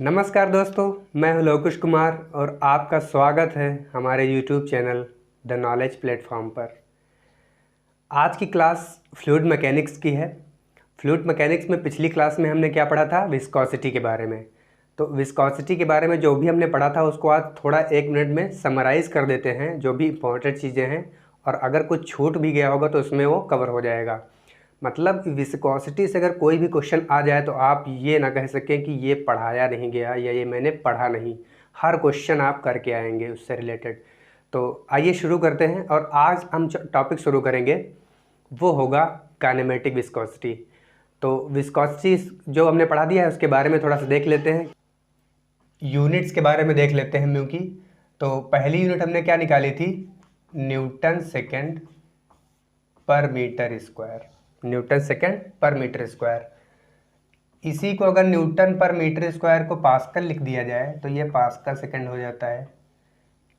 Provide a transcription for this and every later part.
नमस्कार दोस्तों, मैं हूं लवकुश कुमार और आपका स्वागत है हमारे YouTube channel the knowledge platform पर। आज की क्लास फ्लूइड मैकेनिक्स की है। फ्लूइड मैकेनिक्स में पिछली क्लास में हमने क्या पढ़ा था? विस्कोसिटी के बारे में। तो विस्कोसिटी के बारे में जो भी हमने पढ़ा था उसको आज थोड़ा 1 मिनट में समराइज़ कर देते हैं, जो भी इम्पोर्टेंट चीज़ें हैं, और अगर कुछ छूट भी गया होगा तो उसमें वो कवर हो जाएगा। मतलब विस्कोसिटी से अगर कोई भी क्वेश्चन आ जाए तो आप ये ना कह सकें कि ये पढ़ाया नहीं गया या ये मैंने पढ़ा नहीं। हर क्वेश्चन आप करके आएंगे उससे रिलेटेड। तो आइए शुरू करते हैं, और आज हम टॉपिक शुरू करेंगे वो होगा काइनेमेटिक विस्कोसिटी। तो विस्कोसिटी जो हमने पढ़ा दिया है उसके बारे में थोड़ा सा देख लेते हैं। यूनिट्स के बारे में देख लेते हैं म्यू की। तो पहली यूनिट हमने क्या निकाली थी? न्यूटन सेकेंड पर मीटर स्क्वायर। न्यूटन सेकेंड पर मीटर स्क्वायर। इसी को अगर न्यूटन पर मीटर स्क्वायर को पास्कल लिख दिया जाए तो ये पास्कल सेकेंड हो जाता है।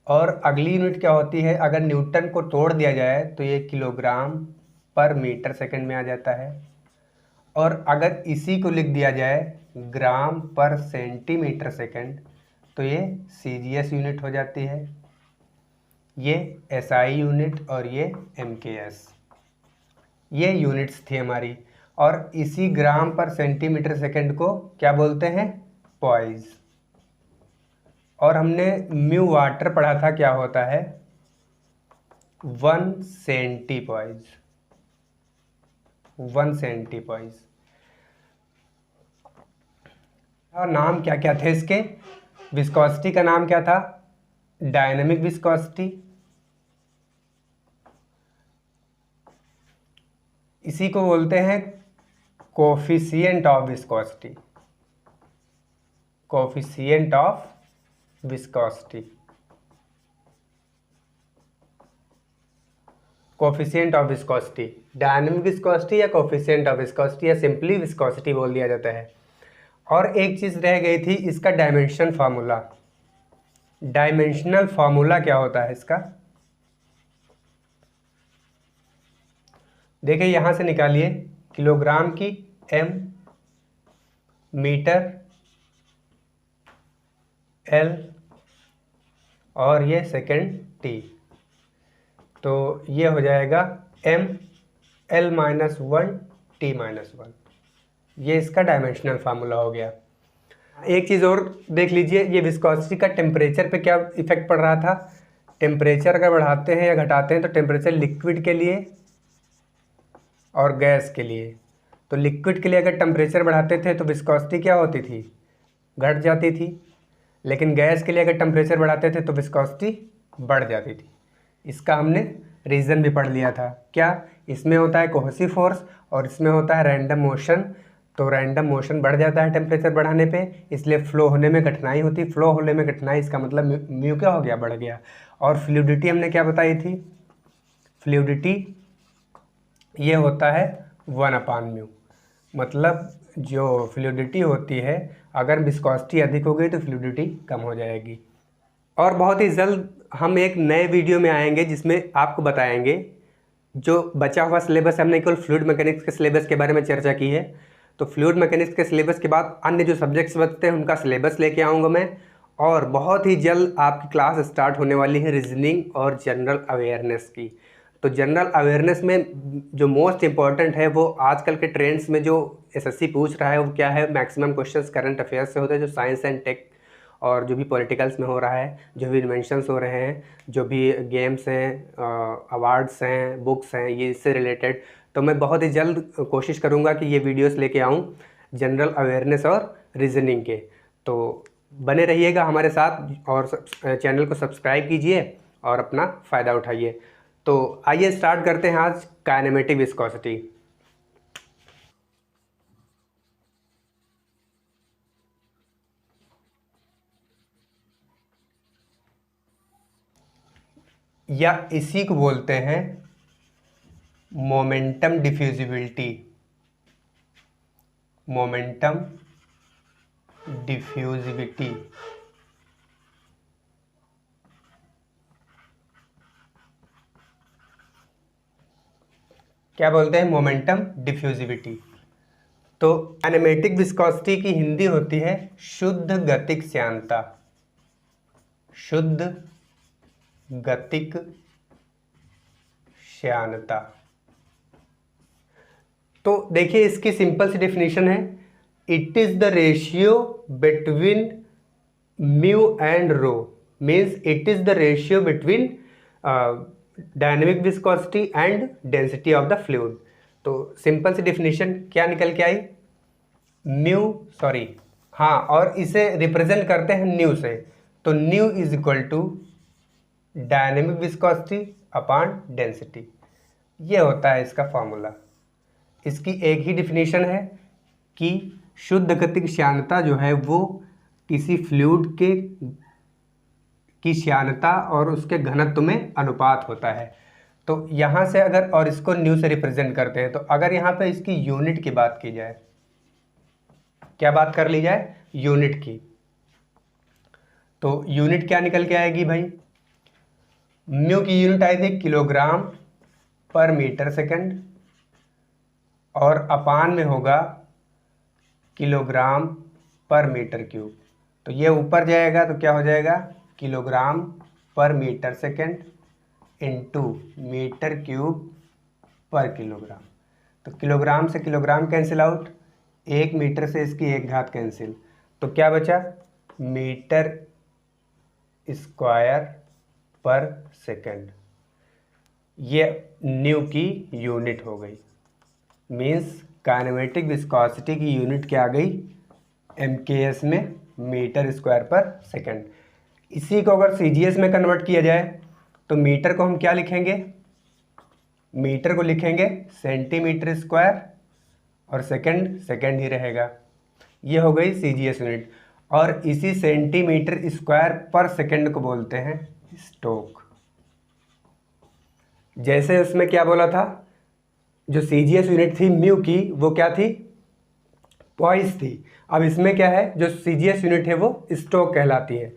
और अगली यूनिट क्या होती है? अगर न्यूटन को तोड़ दिया जाए तो ये किलोग्राम पर मीटर सेकेंड में आ जाता है। और अगर इसी को लिख दिया जाए ग्राम पर सेंटीमीटर सेकेंड तो ये सीजीएस यूनिट हो जाती है। ये एसआई यूनिट और ये एमकेएस, ये यूनिट्स थी हमारी। और इसी ग्राम पर सेंटीमीटर सेकेंड को क्या बोलते हैं? पॉइज। और हमने म्यू वाटर पढ़ा था, क्या होता है? 1 सेंटीपॉइज। 1 सेंटीपॉइज। और नाम क्या क्या थे इसके? विस्कोसिटी का नाम क्या था? Dynamic viscosity. इसी को बोलते हैं coefficient of viscosity. Coefficient of viscosity. Coefficient of viscosity, dynamic viscosity या कोफिशिएंट ऑफ विस्कोसिटी या सिंपली विस्कोसिटी बोल दिया जाता है। और एक चीज़ रह गई थी, इसका डायमेंशन फार्मूला। डायमेंशनल फार्मूला क्या होता है इसका? देखिए यहाँ से निकालिए, किलोग्राम की एम, मीटर एल, और ये सेकेंड टी। तो ये हो जाएगा M L minus 1 T minus 1। ये इसका डायमेंशनल फार्मूला हो गया। एक चीज़ और देख लीजिए, ये विस्कोसिटी का टेम्परेचर पे क्या इफेक्ट पड़ रहा था? टेम्परेचर अगर बढ़ाते हैं या घटाते हैं तो टेम्परेचर लिक्विड के लिए और गैस के लिए। तो लिक्विड के लिए अगर टेम्परेचर बढ़ाते थे तो विस्कोसिटी क्या होती थी? घट जाती थी। लेकिन गैस के लिए अगर टेम्परेचर बढ़ाते थे तो विस्कोसिटी बढ़ जाती थी। इसका हमने रीज़न भी पढ़ लिया था। क्या? इसमें होता है कोहेसिव फोर्स और इसमें होता है रैंडम मोशन। तो रैंडम मोशन बढ़ जाता है टेम्परेचर बढ़ाने पे, इसलिए फ्लो होने में कठिनाई होती। फ्लो होने में कठिनाई, इसका मतलब म्यू क्या हो गया? बढ़ गया। और फ्लूइडिटी हमने क्या बताई थी? फ्लूइडिटी ये होता है 1/μ। मतलब जो फ्लूइडिटी होती है, अगर विस्कोसिटी अधिक हो गई तो फ्लूइडिटी कम हो जाएगी। और बहुत ही जल्द हम एक नए वीडियो में आएंगे जिसमें आपको बताएंगे जो बचा हुआ सिलेबस। हमने केवल फ्लूइड मैकेनिक्स के सिलेबस के बारे में चर्चा की है। तो फ्लूइड मैकेनिक्स के सिलेबस के बाद अन्य जो सब्जेक्ट्स बचते हैं उनका सिलेबस लेके आऊँगा मैं। और बहुत ही जल्द आपकी क्लास स्टार्ट होने वाली है रीजनिंग और जनरल अवेयरनेस की। तो जनरल अवेयरनेस में जो मोस्ट इम्पॉर्टेंट है वो आजकल के ट्रेंड्स में जो एसएससी पूछ रहा है वो क्या है? मैक्सिमम क्वेश्चंस करंट अफेयर्स से होते हैं, जो साइंस एंड टेक और जो भी पॉलिटिकल्स में हो रहा है, जो भी इन्वेंशंस हो रहे हैं, जो भी गेम्स हैं, अवार्ड्स हैं, बुक्स हैं, ये इससे रिलेटेड। तो मैं बहुत ही जल्द कोशिश करूँगा कि ये वीडियोस लेके आऊँ जनरल अवेयरनेस और रीजनिंग के। तो बने रहिएगा हमारे साथ और चैनल को सब्सक्राइब कीजिए और अपना फ़ायदा उठाइए। तो आइए स्टार्ट करते हैं आज काइनेमेटिक विस्कोसिटी। या इसी को बोलते हैं मोमेंटम डिफ्यूजिबिलिटी। Momentum diffusibility. क्या बोलते हैं? Momentum diffusibility. तो काइनेमेटिक विस्कोसिटी की हिंदी होती है शुद्ध गतिक श्यानता, शुद्ध गतिक श्यानता। तो देखिए इसकी सिंपल सी डेफिनेशन है, it is the ratio between mu and rho, means it is the ratio between dynamic viscosity and density of the fluid. तो सिंपल सी डेफिनेशन क्या निकल के आई, और इसे रिप्रेजेंट करते हैं न्यू से, तो nu is equal to dynamic viscosity upon density, ये होता है इसका फॉर्मूला। इसकी एक ही डिफिनीशन है कि शुद्ध गतिक श्यानता जो है वो किसी फ्लूइड की श्यानता और उसके घनत्व में अनुपात होता है। तो यहाँ से अगर, और इसको न्यू से रिप्रेजेंट करते हैं, तो अगर यहाँ पे इसकी यूनिट की बात की जाए, क्या बात कर ली जाए, यूनिट की, तो यूनिट क्या निकल के आएगी भाई, म्यू की यूनिट आई थी किलोग्राम पर मीटर सेकंड, और अपान में होगा किलोग्राम पर मीटर क्यूब। तो ये ऊपर जाएगा तो क्या हो जाएगा, किलोग्राम पर metre second into metre cube पर किलोग्राम। तो किलोग्राम से किलोग्राम कैंसिल आउट, 1 मीटर से इसकी 1 घात कैंसिल, तो क्या बचा, मीटर स्क्वायर पर सेकंड। ये न्यू की यूनिट हो गई, मीन्स काइनेमेटिक विस्कोसिटी की यूनिट क्या आ गई, MKS में मीटर स्क्वायर पर सेकंड। इसी को अगर CGS में कन्वर्ट किया जाए तो मीटर को हम क्या लिखेंगे, मीटर को लिखेंगे सेंटीमीटर स्क्वायर, और सेकंड ही रहेगा। ये हो गई CGS यूनिट, और इसी सेंटीमीटर स्क्वायर पर सेकंड को बोलते हैं स्टोक। जैसे उसमें क्या बोला था, जो CGS यूनिट थी म्यू की, वो क्या थी, पॉइस थी। अब इसमें क्या है, जो CGS यूनिट है वो स्टोक कहलाती है।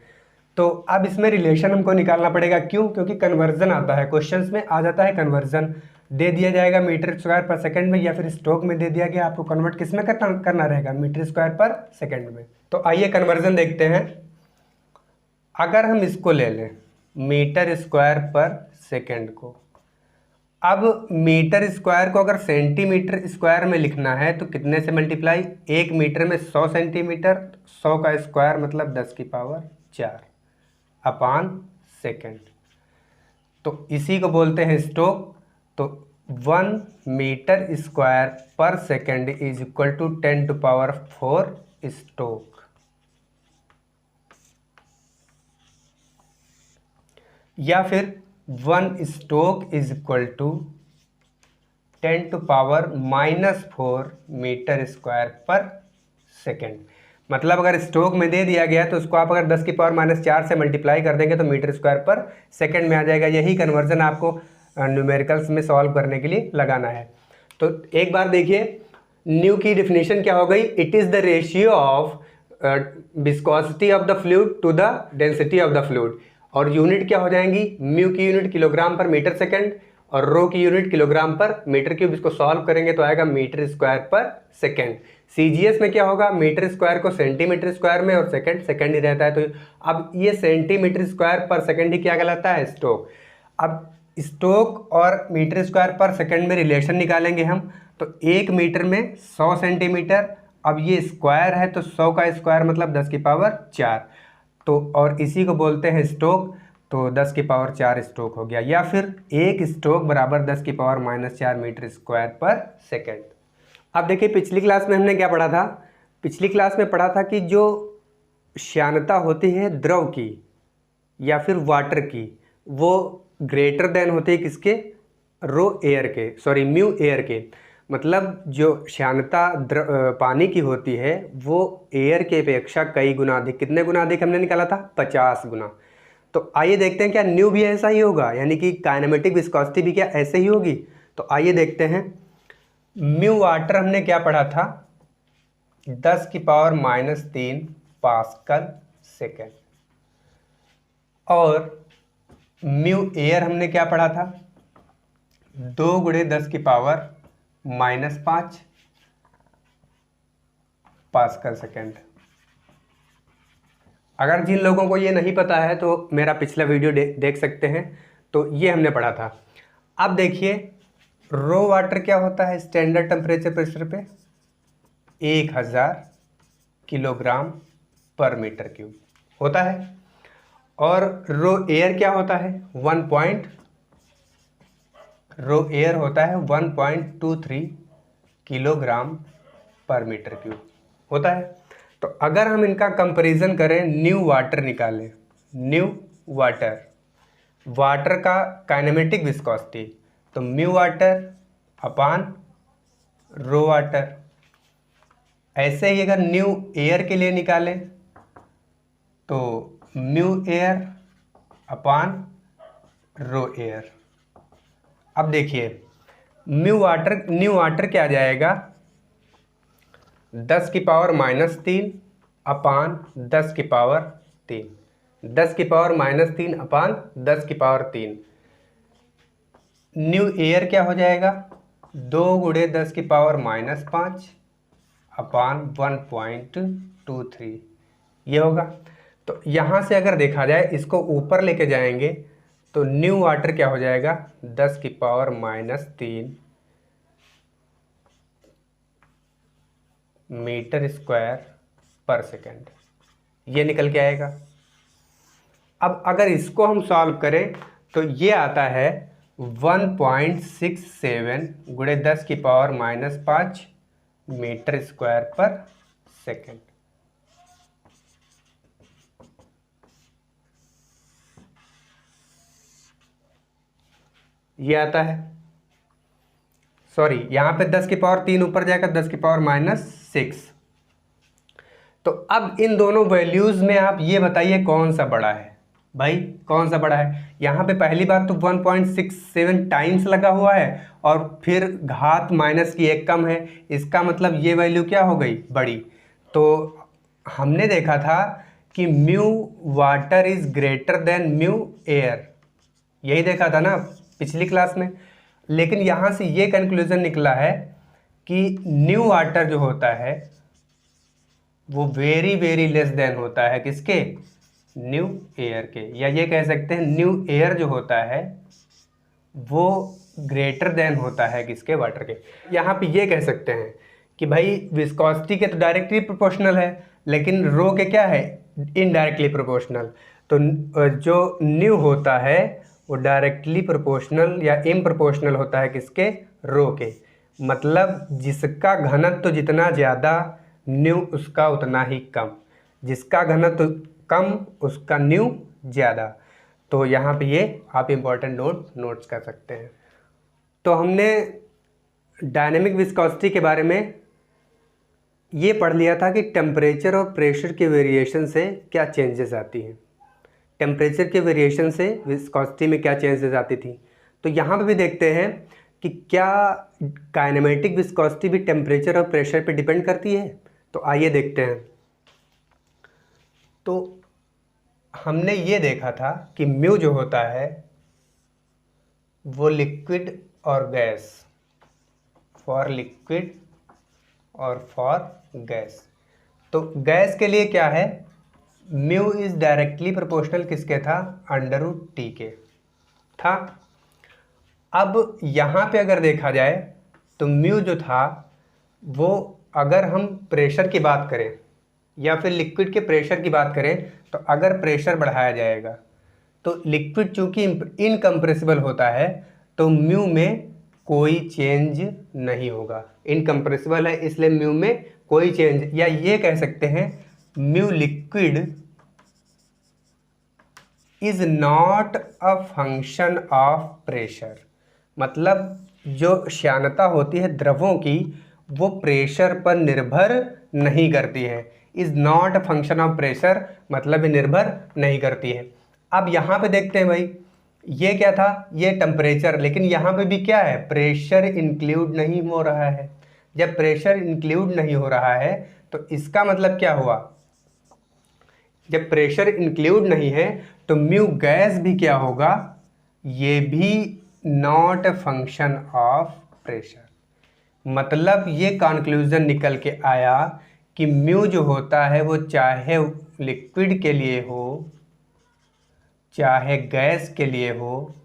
तो अब इसमें रिलेशन हमको निकालना पड़ेगा, क्यों, क्योंकि कन्वर्जन आता है, क्वेश्चंस में आ जाता है कन्वर्जन, दे दिया जाएगा मीटर स्क्वायर पर सेकंड में, या फिर स्टोक में दे दिया गया, आपको कन्वर्ट किस में करना रहेगा, मीटर स्क्वायर पर सेकंड में। तो आइए कन्वर्जन देखते हैं। अगर हम इसको ले लें मीटर स्क्वायर पर सेकंड को, अब मीटर स्क्वायर को अगर सेंटीमीटर स्क्वायर में लिखना है तो कितने से मल्टीप्लाई, 1 मीटर में 100 सेंटीमीटर, 100 का स्क्वायर मतलब 10 की पावर 4 अपान सेकेंड। तो इसी को बोलते हैं स्टोक। तो 1 मीटर स्क्वायर पर second is equal to 10 to power 4 stoke. या फिर 1 stoke is equal to 10 to power -4 metre square पर सेकेंड। मतलब अगर स्टोक में दे दिया गया तो उसको आप अगर 10 की पावर -4 से मल्टीप्लाई कर देंगे तो मीटर स्क्वायर पर सेकेंड में आ जाएगा। यही कन्वर्जन आपको न्यूमेरिकल्स में सॉल्व करने के लिए लगाना है। तो एक बार देखिए न्यू की डिफिनेशन क्या हो गई, it is the ratio of viscosity of the fluid to the density of the fluid. और यूनिट क्या हो जाएंगी, म्यू की यूनिट किलोग्राम पर मीटर सेकेंड और रो की यूनिट किलोग्राम पर मीटर क्यूब। इसको सॉल्व करेंगे तो आएगा मीटर स्क्वायर पर सेकेंड। CGS में क्या होगा, मीटर स्क्वायर को सेंटीमीटर स्क्वायर में और सेकेंड ही रहता है। तो अब ये सेंटीमीटर स्क्वायर पर सेकेंड ही क्या कहलाता है, स्टोक। अब स्टोक और मीटर स्क्वायर पर सेकेंड में रिलेशन निकालेंगे हम। तो 1 मीटर में 100 सेंटीमीटर, अब ये स्क्वायर है तो 100 का स्क्वायर मतलब 10 की पावर 4। तो और इसी को बोलते हैं स्टोक। तो 10 की पावर 4 स्टोक हो गया। या फिर एक स्टोक बराबर 10 की पावर -4 मीटर स्क्वायर पर सेकेंड। अब देखिए पिछली क्लास में हमने क्या पढ़ा था, पिछली क्लास में पढ़ा था कि जो श्यानता होती है द्रव की या फिर वाटर की, वो ग्रेटर देन होती है किसके, रो एयर के, सॉरी म्यू एयर के। मतलब जो श्यानता पानी की होती है वो एयर के अपेक्षा कई गुना अधिक, कितने गुना अधिक हमने निकाला था, 50 गुना। तो आइए देखते हैं क्या न्यू भी ऐसा ही होगा, यानी कि काइनेमेटिक विस्कोसिटी भी क्या ऐसे ही होगी। तो आइए देखते हैं। म्यू वाटर हमने क्या पढ़ा था, 10 की पावर -3 पास्कल सेकेंड। और म्यू एयर हमने क्या पढ़ा था, 2 × 10 की पावर -5 पास्कल सेकेंड। अगर जिन लोगों को ये नहीं पता है तो मेरा पिछला वीडियो देख सकते हैं, तो ये हमने पढ़ा था। अब देखिए रो वाटर क्या होता है स्टैंडर्ड टेम्परेचर प्रेशर पे 1000 किलोग्राम पर मीटर क्यूब होता है, और रो एयर क्या होता है रो एयर होता है 1.23 किलोग्राम पर मीटर क्यूब होता है। तो अगर हम इनका कंपैरिजन करें, न्यू वाटर निकालें, न्यू वाटर का काइनेमेटिक विस्कोसिटी, तो म्यू वाटर अपान रो वाटर। ऐसे ही अगर न्यू एयर के लिए निकालें तो म्यू एयर अपान रो एयर। अब देखिए न्यू वाटर क्या आ जाएगा 10 की पावर -3 अपान 10 की पावर 3, 10 की पावर -3 अपान 10 की पावर 3। न्यू एयर क्या हो जाएगा 2 × 10 की पावर -5 अपान 1.23 ये होगा। तो यहाँ से अगर देखा जाए इसको ऊपर लेके जाएंगे तो न्यू वाटर क्या हो जाएगा 10 की पावर -3 मीटर स्क्वायर पर सेकेंड, ये निकल के आएगा। अब अगर इसको हम सॉल्व करें तो ये आता है 1.67 × 10 की पावर -5 मीटर स्क्वायर पर सेकेंड। ये आता है, सॉरी यहाँ पे 10 की पावर 3 ऊपर जाएगा 10 की पावर -6। तो अब इन दोनों वैल्यूज़ में आप ये बताइए कौन सा बड़ा है भाई, कौन सा बड़ा है। यहाँ पे पहली बात तो 1.67 टाइम्स लगा हुआ है और फिर घात माइनस की 1 कम है, इसका मतलब ये वैल्यू क्या हो गई बड़ी। तो हमने देखा था कि mu water is greater than mu air, यही देखा था ना पिछली क्लास में। लेकिन यहाँ से ये कंक्लूजन निकला है कि न्यू वाटर जो होता है वो वेरी वेरी लेस देन होता है किसके, न्यू एयर के, या ये कह सकते हैं न्यू एयर जो होता है वो ग्रेटर देन होता है किसके, वाटर के। यहाँ पे ये कह सकते हैं कि भाई विस्कोसिटी के तो डायरेक्टली प्रोपोर्शनल है, लेकिन रो के क्या है इनडायरेक्टली प्रोपोर्शनल। तो जो न्यू होता है वो डायरेक्टली प्रोपोर्शनल या इम्प्रोपोर्शनल होता है किसके, रो के। मतलब जिसका घनत्व जितना ज़्यादा न्यू उसका उतना ही कम, जिसका घनत्व कम उसका न्यू ज़्यादा। तो यहाँ पे ये आप इम्पॉर्टेंट नोट्स कर सकते हैं। तो हमने डायनेमिक विस्कोसिटी के बारे में ये पढ़ लिया था कि टेम्परेचर और प्रेशर के वेरिएशन से क्या चेंजेस आती हैं, टेम्परेचर के वेरिएशन से विस्कोसिटी में क्या चेंजेस आती थी। तो यहाँ पे भी देखते हैं कि क्या काइनेमेटिक विस्कोसिटी भी टेम्परेचर और प्रेशर पे डिपेंड करती है। तो आइए देखते हैं। तो हमने ये देखा था कि म्यू जो होता है वो लिक्विड और गैस, फॉर लिक्विड और फॉर गैस। तो गैस के लिए क्या है, म्यू इज़ डायरेक्टली प्रोपोर्शनल किसके था, √T के था। अब यहाँ पे अगर देखा जाए तो म्यू जो था वो अगर हम प्रेशर की बात करें या फिर लिक्विड के प्रेशर की बात करें, तो अगर प्रेशर बढ़ाया जाएगा तो लिक्विड चूँकि इनकम्प्रेसिबल होता है तो म्यू में कोई चेंज नहीं होगा, इनकम्प्रेसिबल है इसलिए म्यू में कोई चेंज, या ये कह सकते हैं mu liquid is not a function of pressure. मतलब जो श्यानता होती है द्रवों की वो प्रेशर पर निर्भर नहीं करती है, is not a function of pressure मतलब निर्भर नहीं करती है। अब यहाँ पे देखते हैं भाई ये क्या था, ये टेम्परेचर, लेकिन यहाँ पे भी क्या है, प्रेशर इंक्लूड नहीं हो रहा है। जब प्रेशर इंक्लूड नहीं हो रहा है तो इसका मतलब क्या हुआ, जब प्रेशर इंक्लूड नहीं है तो म्यू गैस भी क्या होगा, ये भी not a function of pressure. मतलब ये कंक्लूजन निकल के आया कि म्यू जो होता है वो चाहे लिक्विड के लिए हो चाहे गैस के लिए हो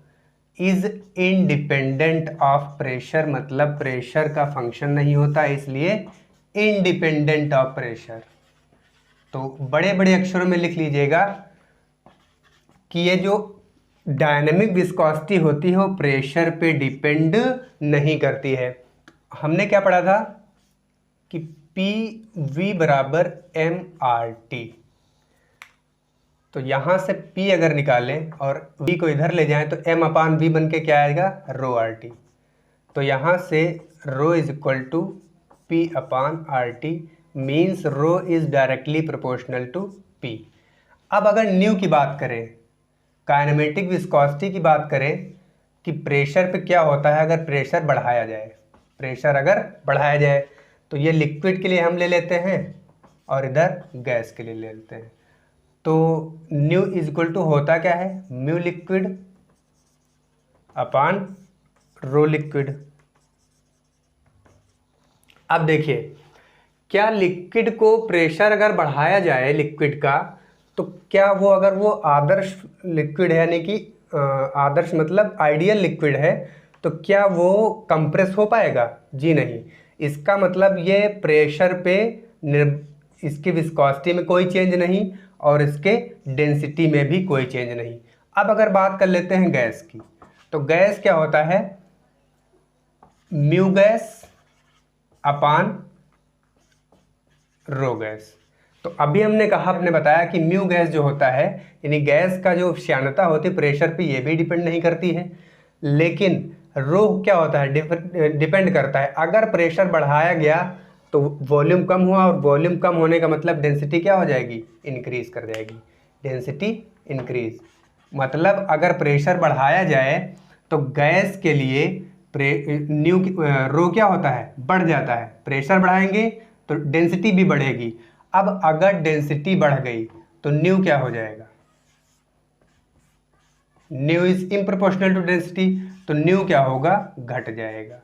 इज इंडिपेंडेंट ऑफ प्रेशर, मतलब प्रेशर का फंक्शन नहीं होता, इसलिए इंडिपेंडेंट ऑफ प्रेशर। तो बड़े बड़े अक्षरों में लिख लीजिएगा कि ये जो डायनेमिक विस्कोसिटी होती है वो प्रेशर पे डिपेंड नहीं करती है। हमने क्या पढ़ा था कि पी वी बराबर एम आर टी, तो यहाँ से P अगर निकालें और V को इधर ले जाएं तो M अपान V बन के क्या आएगा, रो आर टी। तो यहाँ से rho is equal to P upon R T, means rho is directly proportional to P। अब अगर न्यू की बात करें, काइनेमेटिक विस्कोसिटी की बात करें कि प्रेशर पे क्या होता है अगर प्रेशर बढ़ाया जाए, प्रेशर अगर बढ़ाया जाए तो ये लिक्विड के लिए हम ले लेते हैं और इधर गैस के लिए ले लेते हैं। तो न्यू इज इक्वल टू होता क्या है, म्यू लिक्विड अपान रो लिक्विड। अब देखिए, क्या लिक्विड को प्रेशर अगर बढ़ाया जाए लिक्विड का, तो क्या वो अगर वो आदर्श लिक्विड है, यानी कि आदर्श मतलब आइडियल लिक्विड है, तो क्या वो कंप्रेस हो पाएगा? जी नहीं। इसका मतलब ये प्रेशर पे इसकी विस्कोसिटी में कोई चेंज नहीं और इसके डेंसिटी में भी कोई चेंज नहीं। अब अगर बात कर लेते हैं गैस की, तो गैस क्या होता है, म्यू गैस अपान रो गैस। तो अभी हमने कहा, आपने बताया कि म्यू गैस जो होता है, यानी गैस का जो श्यानता होती है प्रेशर पे ये भी डिपेंड नहीं करती है, लेकिन रो क्या होता है, डिपेंड करता है। अगर प्रेशर बढ़ाया गया तो वॉल्यूम कम हुआ, और वॉल्यूम कम होने का मतलब डेंसिटी क्या हो जाएगी, इंक्रीज कर जाएगी, डेंसिटी इंक्रीज। मतलब अगर प्रेशर बढ़ाया जाए तो गैस के लिए रो क्या होता है, बढ़ जाता है। प्रेशर बढ़ाएंगे तो डेंसिटी भी बढ़ेगी। अब अगर डेंसिटी बढ़ गई तो न्यू क्या हो जाएगा, न्यू इज इम्प्रोपोर्शनल टू डेंसिटी, तो न्यू क्या होगा, घट जाएगा।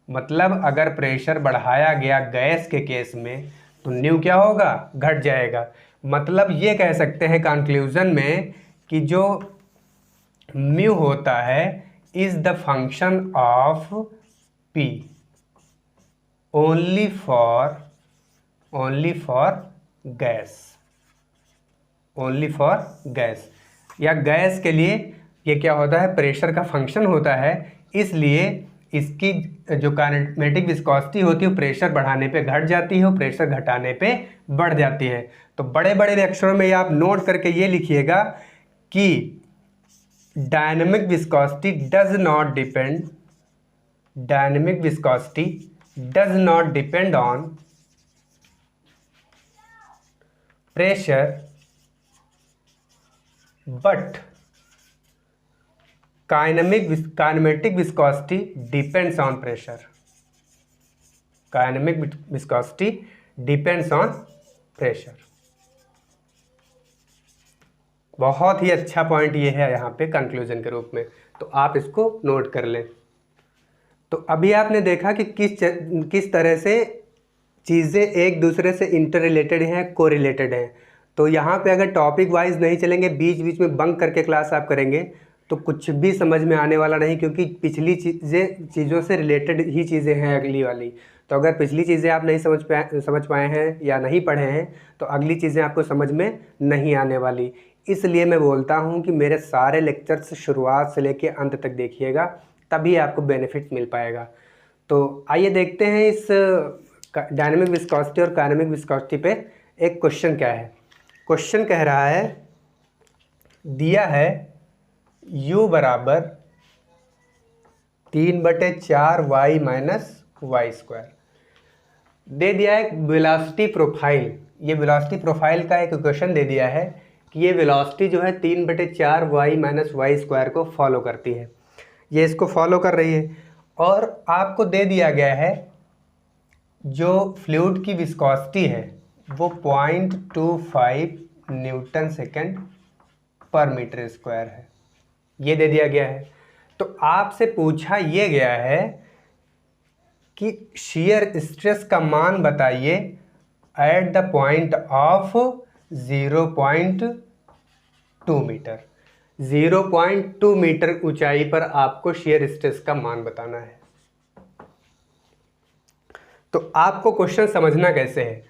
मतलब अगर प्रेशर बढ़ाया गया गैस के केस में तो न्यू क्या होगा, घट जाएगा। मतलब ये कह सकते हैं कंक्लूजन में कि जो म्यू होता है is the function of P only for gas, only for gas, या गैस के लिए ये क्या होता है, प्रेशर का फंक्शन होता है। इसलिए इसकी जो काइनेमेटिक विस्कोसिटी होती है प्रेशर बढ़ाने पे घट जाती है और प्रेशर घटाने पे बढ़ जाती है। तो बड़े बड़े अक्षरों में आप नोट करके ये लिखिएगा कि dynamic viscosity does not depend on pressure but kinematic viscosity depends on pressure. Kinematic viscosity depends on pressure. बहुत ही अच्छा पॉइंट ये है यहाँ पे कंक्लूजन के रूप में, तो आप इसको नोट कर लें। तो अभी आपने देखा कि किस तरह से चीज़ें एक दूसरे से इंटर रिलेटेड हैं, को रिलेटेड हैं। तो यहाँ पे अगर टॉपिक वाइज नहीं चलेंगे, बीच बीच में बंक करके क्लास आप करेंगे तो कुछ भी समझ में आने वाला नहीं, क्योंकि पिछली चीज़ों से रिलेटेड ही चीज़ें हैं अगली वाली। तो अगर पिछली चीज़ें आप नहीं समझ पाए हैं या नहीं पढ़े हैं तो अगली चीज़ें आपको समझ में नहीं आने वाली। इसलिए मैं बोलता हूँ कि मेरे सारे लेक्चर्स शुरुआत से लेकर अंत तक देखिएगा, तभी आपको बेनिफिट मिल पाएगा। तो आइए देखते हैं इस डायनेमिक विस्कोसिटी और काइनेमिक विस्कोसिटी पे एक क्वेश्चन क्या है। क्वेश्चन कह रहा है, दिया है U बराबर 3/4y माइनस वाई स्क्वायर। दे दिया है वेलोसिटी प्रोफाइल, ये वेलोसिटी प्रोफाइल का एक इक्वेशन दे दिया है कि ये वेलोसिटी जो है 3/4y माइनस वाई स्क्वायर को फॉलो करती है, ये इसको फॉलो कर रही है। और आपको दे दिया गया है जो फ्लूइड की विस्कोसिटी है वो 0.25 न्यूटन सेकेंड पर मीटर स्क्वायर है, ये दे दिया गया है। तो आपसे पूछा ये गया है कि शियर स्ट्रेस का मान बताइए at the point of 0.2 metre. 0.2 metre ऊंचाई पर आपको शियर स्ट्रेस का मान बताना है। तो आपको क्वेश्चन समझना कैसे है,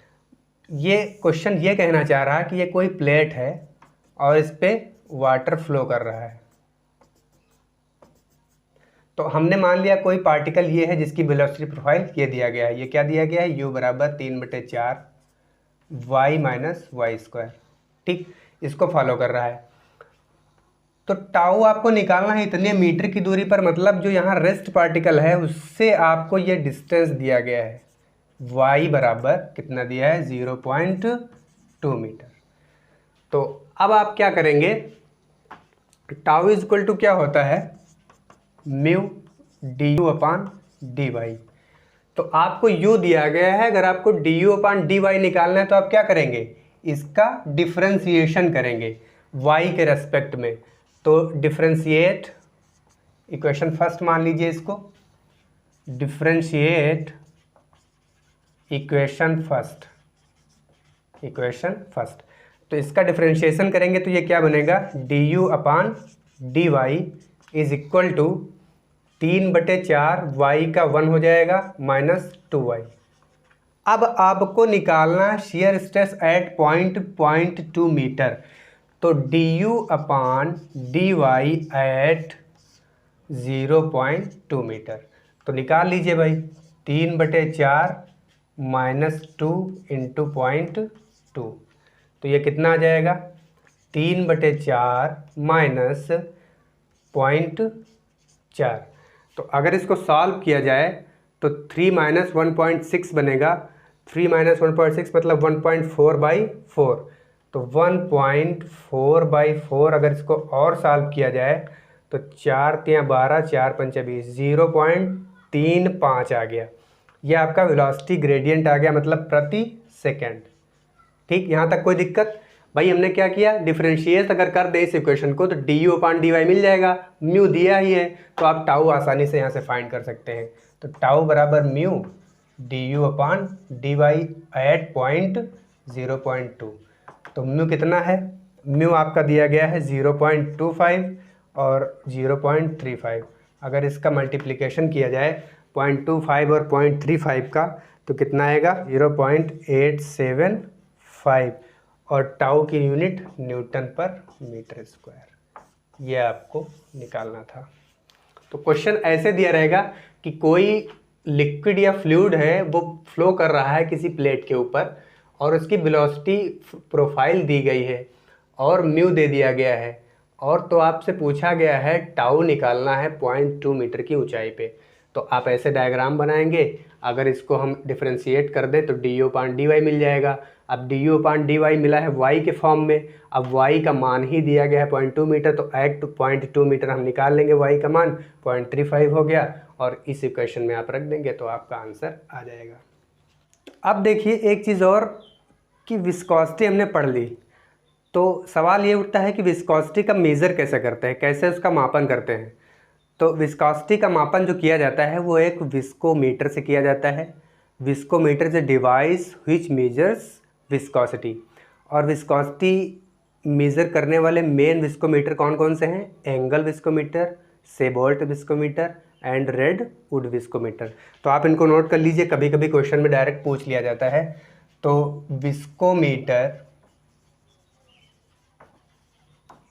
ये क्वेश्चन ये कहना चाह रहा है कि ये कोई प्लेट है और इस पे वाटर फ्लो कर रहा है। तो हमने मान लिया कोई पार्टिकल ये है जिसकी वेलोसिटी प्रोफाइल ये दिया गया है। ये क्या दिया गया है, u बराबर 3/4 y माइनस वाई स्क्वायर। ठीक, इसको फॉलो कर रहा है। तो टाउ आपको निकालना है इतने मीटर की दूरी पर, मतलब जो यहाँ रेस्ट पार्टिकल है उससे आपको ये डिस्टेंस दिया गया है। y बराबर कितना दिया है, 0.2 मीटर। तो अब आप क्या करेंगे, टाउ इज इक्वल टू क्या होता है, म्यू du अपान dy। तो आपको u दिया गया है, अगर आपको du अपान dy निकालना है तो आप क्या करेंगे, इसका डिफरेंशिएशन करेंगे y के रेस्पेक्ट में। तो डिफरेंशिएट इक्वेशन फर्स्ट मान लीजिए इसको, डिफरेंशिएट इक्वेशन फर्स्ट। तो इसका डिफरेंशिएशन करेंगे तो ये क्या बनेगा, du upon dy is equal to 3/4 y का 1 हो जाएगा माइनस 2y। अब आपको निकालना है shear stress at point 2 metre. तो du upon dy at 0.2 metre. तो निकाल लीजिए भाई, 3/4 माइनस 2 इंटू 0.2। तो ये कितना आ जाएगा, 3/4 माइनस 0.4। तो अगर इसको सॉल्व किया जाए तो 3 माइनस 1.6 बनेगा। 3 माइनस 1.6 मतलब 1.4/4। तो 1.4/4 अगर इसको और सॉल्व किया जाए तो 4 × 12 4 × 5 20, 0.35 आ गया। यह आपका वेलोसिटी ग्रेडियंट आ गया, मतलब प्रति सेकेंड। ठीक, यहाँ तक कोई दिक्कत? भाई हमने क्या किया, डिफरेंशिएट अगर कर दे इस इक्वेशन को तो du अपान dy मिल जाएगा। म्यू दिया ही है तो आप टाउ आसानी से यहाँ से फाइंड कर सकते हैं। तो टाउ बराबर mu du upon dy at 0.2। तो म्यू कितना है, म्यू आपका दिया गया है 0.25 और 0.35। अगर इसका मल्टीप्लिकेशन किया जाए 0.25 और 0.35 का तो कितना आएगा, 0.875 और टाउ की यूनिट न्यूटन पर मीटर स्क्वायर। ये आपको निकालना था। तो क्वेश्चन ऐसे दिया रहेगा कि कोई लिक्विड या फ्लूइड है वो फ्लो कर रहा है किसी प्लेट के ऊपर और उसकी वेलोसिटी प्रोफाइल दी गई है और म्यू दे दिया गया है, और तो आपसे पूछा गया है टाउ निकालना है 0.2 मीटर की ऊंचाई पे। तो आप ऐसे डायग्राम बनाएंगे। अगर इसको हम डिफरेंशिएट कर दें तो du अपान dy मिल जाएगा। अब du अपान dy मिला है y के फॉर्म में, अब y का मान ही दिया गया है 0.2 मीटर, तो एट 0.2 मीटर हम निकाल लेंगे, y का मान 0.35 हो गया और इस इक्वेशन में आप रख देंगे तो आपका आंसर आ जाएगा। अब देखिए एक चीज़ और कि विस्कोसिटी हमने पढ़ ली, तो सवाल ये उठता है कि विस्कोसिटी का मेज़र कैसे करते हैं, कैसे उसका मापन करते हैं। तो विस्कोसिटी का मापन जो किया जाता है वो एक विस्कोमीटर से किया जाता है। Viscometer is a device which measures viscosity. और विस्कोसिटी मेज़र करने वाले मेन विस्कोमीटर कौन कौन से हैं, angle viscometer, सेबोल्ट viscometer and red wood viscometer. तो आप इनको नोट कर लीजिए, कभी कभी क्वेश्चन में डायरेक्ट पूछ लिया जाता है। तो viscometer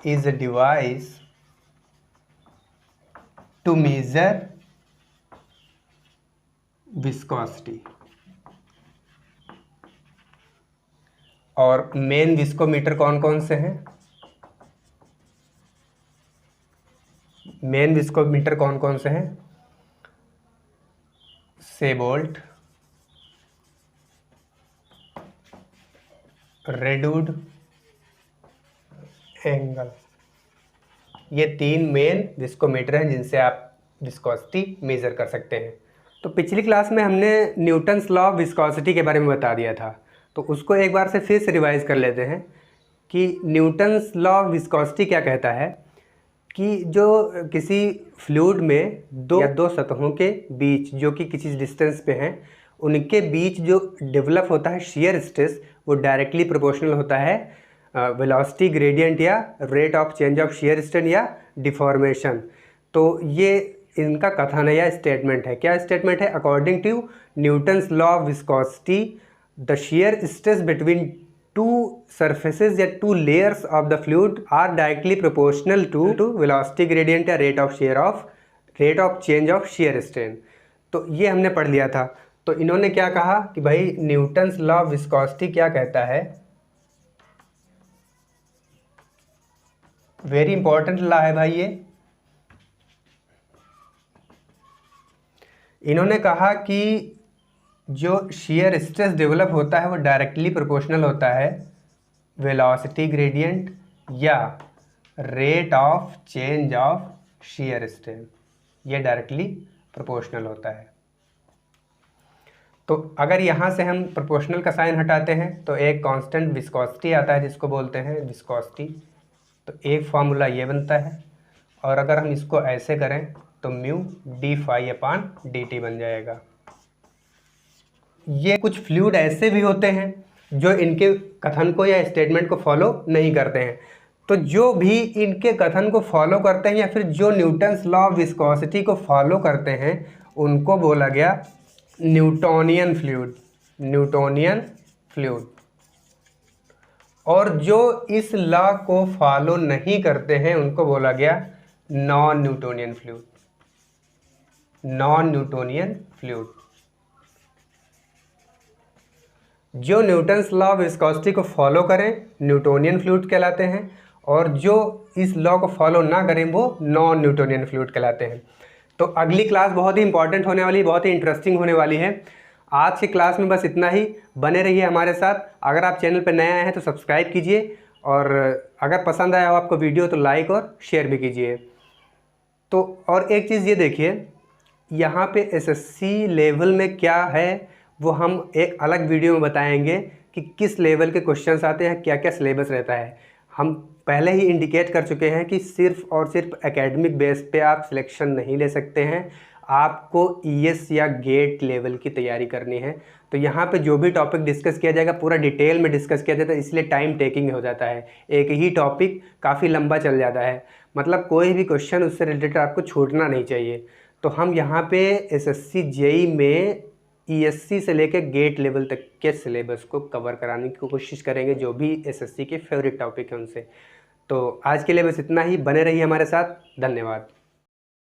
is a device to measure viscosity. और मेन विस्कोमीटर कौन कौन से हैं, मेन विस्कोमीटर कौन कौन से हैं, सेबोल्ट, रेडवुड, एंगल। ये 3 मेन विस्कोमीटर हैं जिनसे आप विस्कोसिटी मेज़र कर सकते हैं। तो पिछली क्लास में हमने न्यूटन्स लॉ ऑफ विस्कोसिटी के बारे में बता दिया था, तो उसको एक बार से फिर से रिवाइज कर लेते हैं कि न्यूटन्स लॉ ऑफ विस्कोसिटी क्या कहता है कि जो किसी फ्लूइड में दो सतहों के बीच जो कि किसी डिस्टेंस पे हैं उनके बीच जो डेवलप होता है शेयर स्ट्रेस वो डायरेक्टली प्रोपोर्शनल होता है वेलोसिटी ग्रेडियंट या rate of change of shear strain या डिफॉर्मेशन। तो ये इनका कथन है या स्टेटमेंट है। क्या स्टेटमेंट है? According to Newton's law of viscosity the shear stress between two surfaces या two layers of the fluid are directly proportional to velocity gradient या rate of change of shear strain। तो ये हमने पढ़ लिया था। तो इन्होंने क्या कहा कि भाई न्यूटन्स लॉ ऑफ विस्कोसिटी क्या कहता है, वेरी इंपॉर्टेंट लॉ है भाई ये। इन्होंने कहा कि जो शेयर स्ट्रेस डेवलप होता है वो डायरेक्टली प्रोपोर्शनल होता है वेलोसिटी ग्रेडियंट या rate of change of shear strain, ये डायरेक्टली प्रोपोर्शनल होता है। तो अगर यहाँ से हम प्रोपोर्शनल का साइन हटाते हैं तो एक कांस्टेंट विस्कोसिटी आता है जिसको बोलते हैं विस्कोसिटी। तो एक फार्मूला ये बनता है, और अगर हम इसको ऐसे करें तो म्यू डी फाई अपान डी टी बन जाएगा। ये कुछ फ्लूइड ऐसे भी होते हैं जो इनके कथन को या स्टेटमेंट को फॉलो नहीं करते हैं। तो जो भी इनके कथन को फॉलो करते हैं या फिर जो न्यूटन्स लॉ ऑफ विस्कोसिटी को फॉलो करते हैं उनको बोला गया न्यूटोनियन फ्लूइड, न्यूटोनियन फ्लूइड। और जो इस लॉ को फॉलो नहीं करते हैं उनको बोला गया non Newtonian fluid, non Newtonian fluid. जो न्यूटन्स लॉ ऑफ विस्कोसिटी को फॉलो करें न्यूटोनियन फ्लूइड कहलाते हैं, और जो इस लॉ को फॉलो ना करें वो नॉन न्यूटोनियन फ्लूइड कहलाते हैं। तो अगली क्लास बहुत ही इंपॉर्टेंट होने वाली, बहुत ही इंटरेस्टिंग होने वाली है। आज की क्लास में बस इतना ही, बने रहिए हमारे साथ। अगर आप चैनल पर नए आए हैं तो सब्सक्राइब कीजिए, और अगर पसंद आया हो आपको वीडियो तो लाइक और शेयर भी कीजिए। तो और एक चीज़ ये देखिए, यहाँ पे एसएससी लेवल में क्या है वो हम एक अलग वीडियो में बताएंगे कि किस लेवल के क्वेश्चंस आते हैं, क्या क्या सिलेबस रहता है। हम पहले ही इंडिकेट कर चुके हैं कि सिर्फ और सिर्फ एकेडमिक बेस पे आप सिलेक्शन नहीं ले सकते हैं, आपको ईएस या गेट लेवल की तैयारी करनी है। तो यहाँ पे जो भी टॉपिक डिस्कस किया जाएगा पूरा डिटेल में डिस्कस किया जाता है, इसलिए टाइम टेकिंग हो जाता है। एक ही टॉपिक काफ़ी लंबा चल जाता है, मतलब कोई भी क्वेश्चन उससे रिलेटेड आपको छूटना नहीं चाहिए। तो हम यहाँ पे एसएससी जेई में ईएससी से लेकर गेट लेवल तक के सिलेबस को कवर कराने की कोशिश करेंगे, जो भी एसएससी के फेवरेट टॉपिक हैं उनसे। तो आज के लिए बस इतना ही, बने रहिए हमारे साथ। धन्यवाद।